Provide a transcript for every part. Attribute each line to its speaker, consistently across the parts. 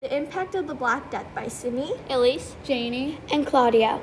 Speaker 1: The Impact of the Black Death by Jainee,
Speaker 2: Elyse,
Speaker 3: Jainee,
Speaker 4: and Claudia.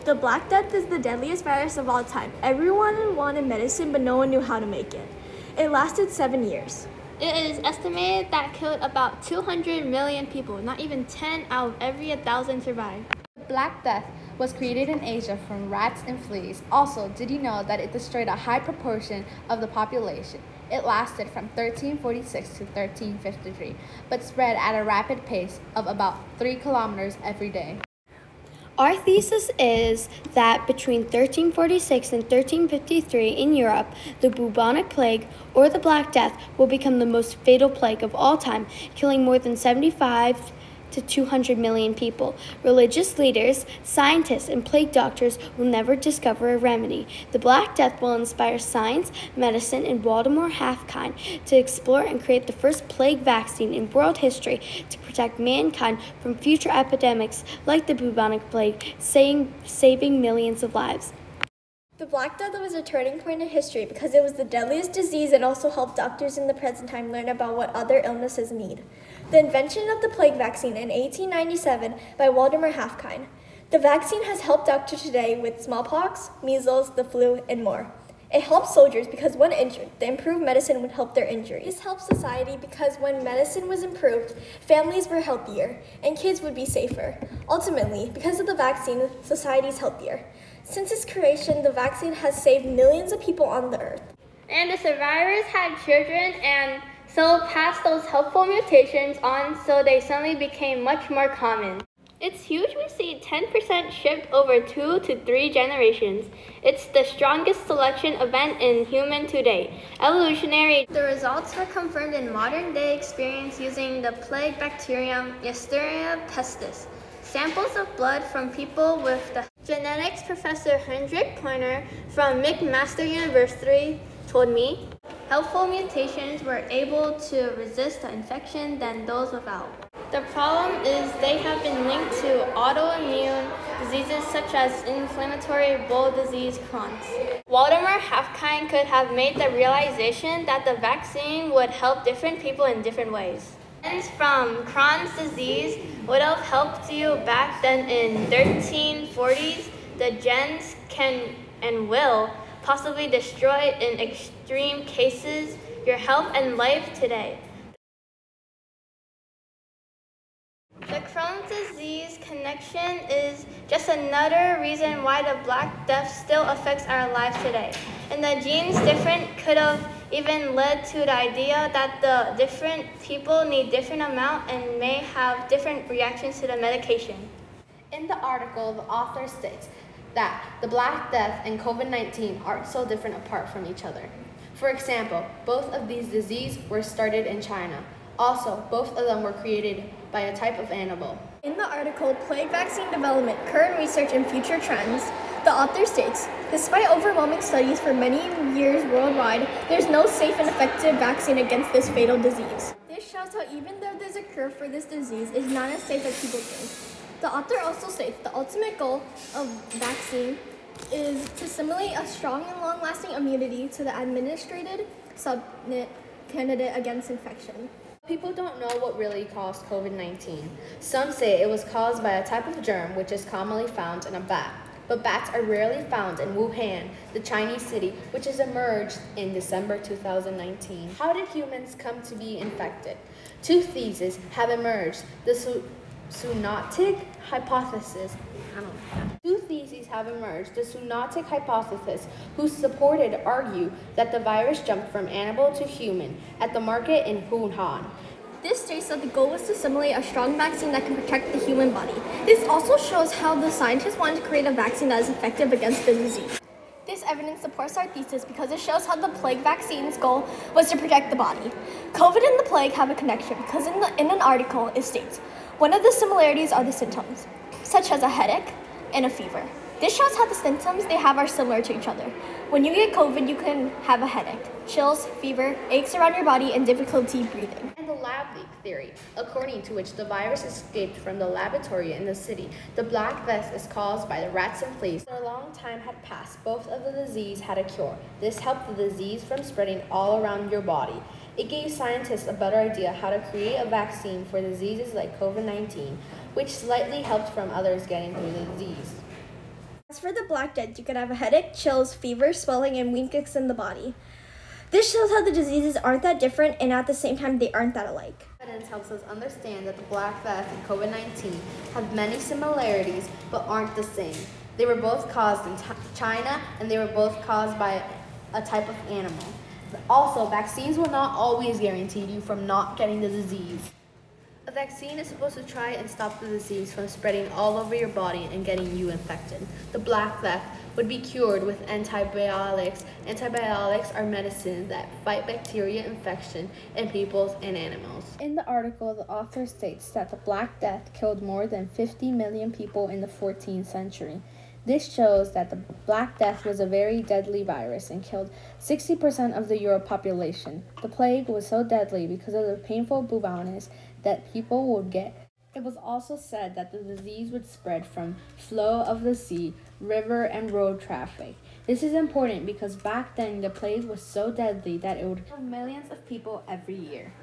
Speaker 1: The Black Death is the deadliest virus of all time. Everyone wanted medicine, but no one knew how to make it. It lasted 7 years.
Speaker 2: It is estimated that killed about 200 million people. Not even 10 out of every 1,000 survived.
Speaker 3: The Black Death was created in Asia from rats and fleas. Also, did you know that it destroyed a high proportion of the population? It lasted from 1346 to 1353, but spread at a rapid pace of about 3 kilometers every day.
Speaker 4: Our thesis is that between 1346 and 1353 in Europe, the bubonic plague, or the Black Death, will become the most fatal plague of all time, killing more than 75 to 200 million people. Religious leaders, scientists, and plague doctors will never discover a remedy. The Black Death will inspire science, medicine, and Waldemar Halfkind to explore and create the first plague vaccine in world history to protect mankind from future epidemics like the bubonic plague, saving millions of lives.
Speaker 1: The Black Death was a turning point in history because it was the deadliest disease and also helped doctors in the present time learn about what other illnesses need. The invention of the plague vaccine in 1897 by Waldemar Halfkind. The vaccine has helped doctors today with smallpox, measles, the flu, and more. It helps soldiers because when injured, the improved medicine would help their injuries. This helps society because when medicine was improved, families were healthier and kids would be safer. Ultimately, because of the vaccine, society is healthier. Since its creation, the vaccine has saved millions of people on the earth.
Speaker 2: And the survivors had children and so passed those helpful mutations on, so they suddenly became much more common. It's huge. We see 10% shift over 2 to 3 generations. It's the strongest selection event in human to date. Evolutionary. The results were confirmed in modern day experience using the plague bacterium Yersinia pestis. Samples of blood from people with the genetics professor Hendrik Pointer from McMaster University told me helpful mutations were able to resist the infection than those without. The problem is they have been linked to autoimmune diseases such as inflammatory bowel disease Crohn's. Waldemar Halfkind could have made the realization that the vaccine would help different people in different ways. Genes from Crohn's disease would have helped you back then in 1340s. The genes can and will possibly destroy in extreme cases your health and life today. The Crohn's disease connection is just another reason why the Black Death still affects our lives today. And the genes different could have even led to the idea that the different people need different amount and may have different reactions to the medication.
Speaker 3: In the article, the author states that the Black Death and COVID-19 aren't so different apart from each other. For example, both of these diseases were started in China. Also, both of them were created by a type of animal.
Speaker 1: In the article, Plague Vaccine Development, Current Research and Future Trends, the author states, despite overwhelming studies for many years worldwide, there's no safe and effective vaccine against this fatal disease. This shows how even though there's a cure for this disease, it's not as safe as people think. The author also states the ultimate goal of vaccine is to simulate a strong and long-lasting immunity to the administered subject candidate against infection.
Speaker 3: People don't know what really caused COVID-19. Some say it was caused by a type of germ which is commonly found in a bat. But bats are rarely found in Wuhan, the Chinese city, which has emerged in December 2019. How did humans come to be infected? 2 theses have emerged. The zoonotic hypothesis. 2 theses have emerged. The zoonotic hypothesis, whose supported argue that the virus jumped from animal to human at the market in Wuhan.
Speaker 1: This states that the goal was to simulate a strong vaccine that can protect the human body. This also shows how the scientists wanted to create a vaccine that is effective against the disease. This evidence supports our thesis because it shows how the plague vaccine's goal was to protect the body. COVID and the plague have a connection because in an article it states, one of the similarities are the symptoms, such as a headache and a fever. This shows how the symptoms they have are similar to each other. When you get COVID, you can have a headache, chills, fever, aches around your body, and difficulty breathing.
Speaker 3: And the lab leak theory, according to which the virus escaped from the laboratory in the city. The Black Death is caused by the rats and fleas. After a long time had passed, both of the disease had a cure. This helped the disease from spreading all around your body. It gave scientists a better idea how to create a vaccine for diseases like COVID-19, which slightly helped from others getting through the disease.
Speaker 1: As for the Black Death, you could have a headache, chills, fever, swelling, and weakness in the body. This shows how the diseases aren't that different, and at the same time, they aren't that alike.
Speaker 3: Evidence helps us understand that the Black Death and COVID-19 have many similarities, but aren't the same. They were both caused in China, and they were both caused by a type of animal. Also, vaccines will not always guarantee you from not getting the disease. A vaccine is supposed to try and stop the disease from spreading all over your body and getting you infected. The Black Death would be cured with antibiotics. Antibiotics are medicines that fight bacteria infection in people and animals.
Speaker 5: In the article, the author states that the Black Death killed more than 50 million people in the 14th century. This shows that the Black Death was a very deadly virus and killed 60% of the Europe population. The plague was so deadly because of the painful bubonics that people would get. It was also said that the disease would spread from flow of the sea, river, and road traffic. This is important because back then the plague was so deadly that it would kill millions of people every year.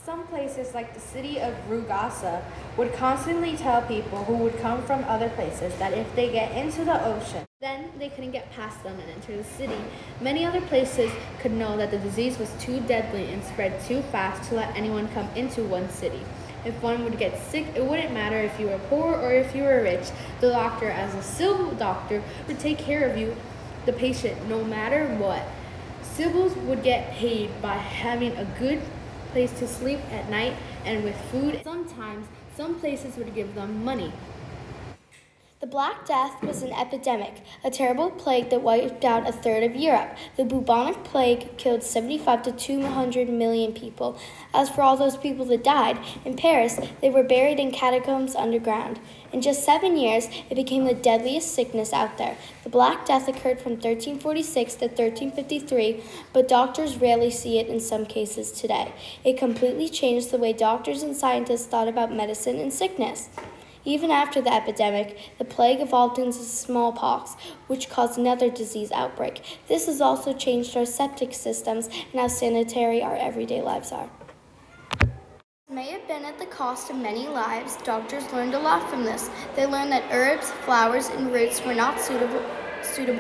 Speaker 5: Some places like the city of Rugasa would constantly tell people who would come from other places that if they get into the ocean, then they couldn't get past them and enter the city. Many other places could know that the disease was too deadly and spread too fast to let anyone come into one city. If one would get sick, it wouldn't matter if you were poor or if you were rich. The doctor, as a civil doctor, would take care of you, the patient, no matter what. Civils would get paid by having a good place to sleep at night and with food. Sometimes, some places would give them money.
Speaker 4: The Black Death was an epidemic, a terrible plague that wiped out a third of Europe. The bubonic plague killed 75 to 200 million people. As for all those people that died, in Paris, they were buried in catacombs underground. In just 7 years, it became the deadliest sickness out there. The Black Death occurred from 1346 to 1353, but doctors rarely see it in some cases today. It completely changed the way doctors and scientists thought about medicine and sickness. Even after the epidemic, the plague evolved into smallpox, which caused another disease outbreak. This has also changed our septic systems and how sanitary our everyday lives are. It may have been at the cost of many lives. Doctors learned a lot from this. They learned that herbs, flowers, and roots were not suitable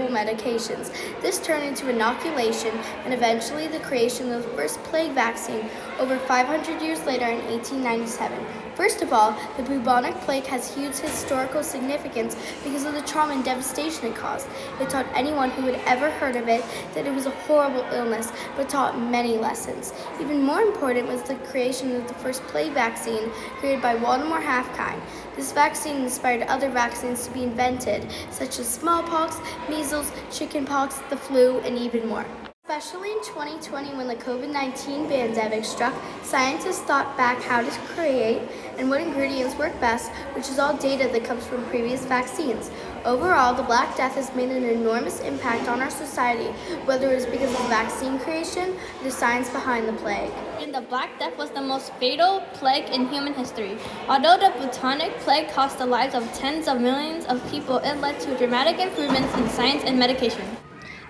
Speaker 4: medications. This turned into inoculation and eventually the creation of the first plague vaccine over 500 years later in 1897. First of all, the bubonic plague has huge historical significance because of the trauma and devastation it caused. It taught anyone who had ever heard of it that it was a horrible illness, but taught many lessons. Even more important was the creation of the first plague vaccine created by Waldemar Halfkind. This vaccine inspired other vaccines to be invented, such as smallpox, measles, chickenpox, the flu, and even more. Especially in 2020 when the COVID-19 pandemic struck, scientists thought back how to create and what ingredients work best, which is all data that comes from previous vaccines. Overall, the Black Death has made an enormous impact on our society, whether it was because of vaccine creation or the science behind the plague.
Speaker 2: And the Black Death was the most fatal plague in human history. Although the bubonic plague cost the lives of tens of millions of people, it led to dramatic improvements in science and medication.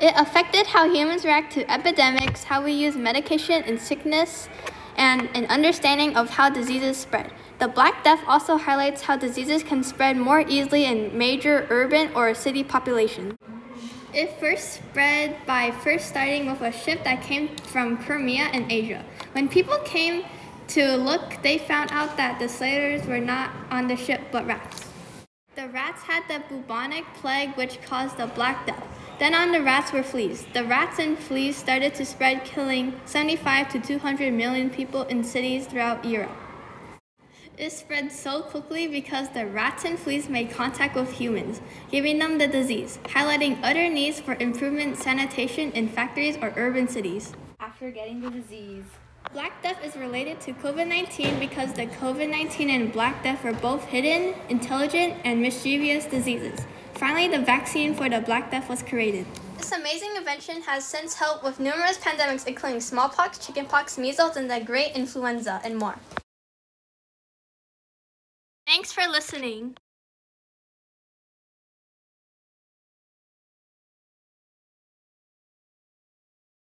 Speaker 2: It affected how humans react to epidemics, how we use medication in sickness, and an understanding of how diseases spread. The Black Death also highlights how diseases can spread more easily in major urban or city populations. It first spread by starting with a ship that came from Crimea in Asia. When people came to look, they found out that the sailors were not on the ship but rats. The rats had the bubonic plague, which caused the Black Death. Then on the rats were fleas. The rats and fleas started to spread, killing 75 to 200 million people in cities throughout Europe. It spread so quickly because the rats and fleas made contact with humans, giving them the disease, highlighting other needs for improvement sanitation in factories or urban cities.
Speaker 5: After getting the disease,
Speaker 2: Black Death is related to COVID-19 because the COVID-19 and Black Death were both hidden, intelligent, and mischievous diseases. Finally, the vaccine for the Black Death was created. This amazing invention has since helped with numerous pandemics, including smallpox, chickenpox, measles, and the Great Influenza, and more. Thanks for listening.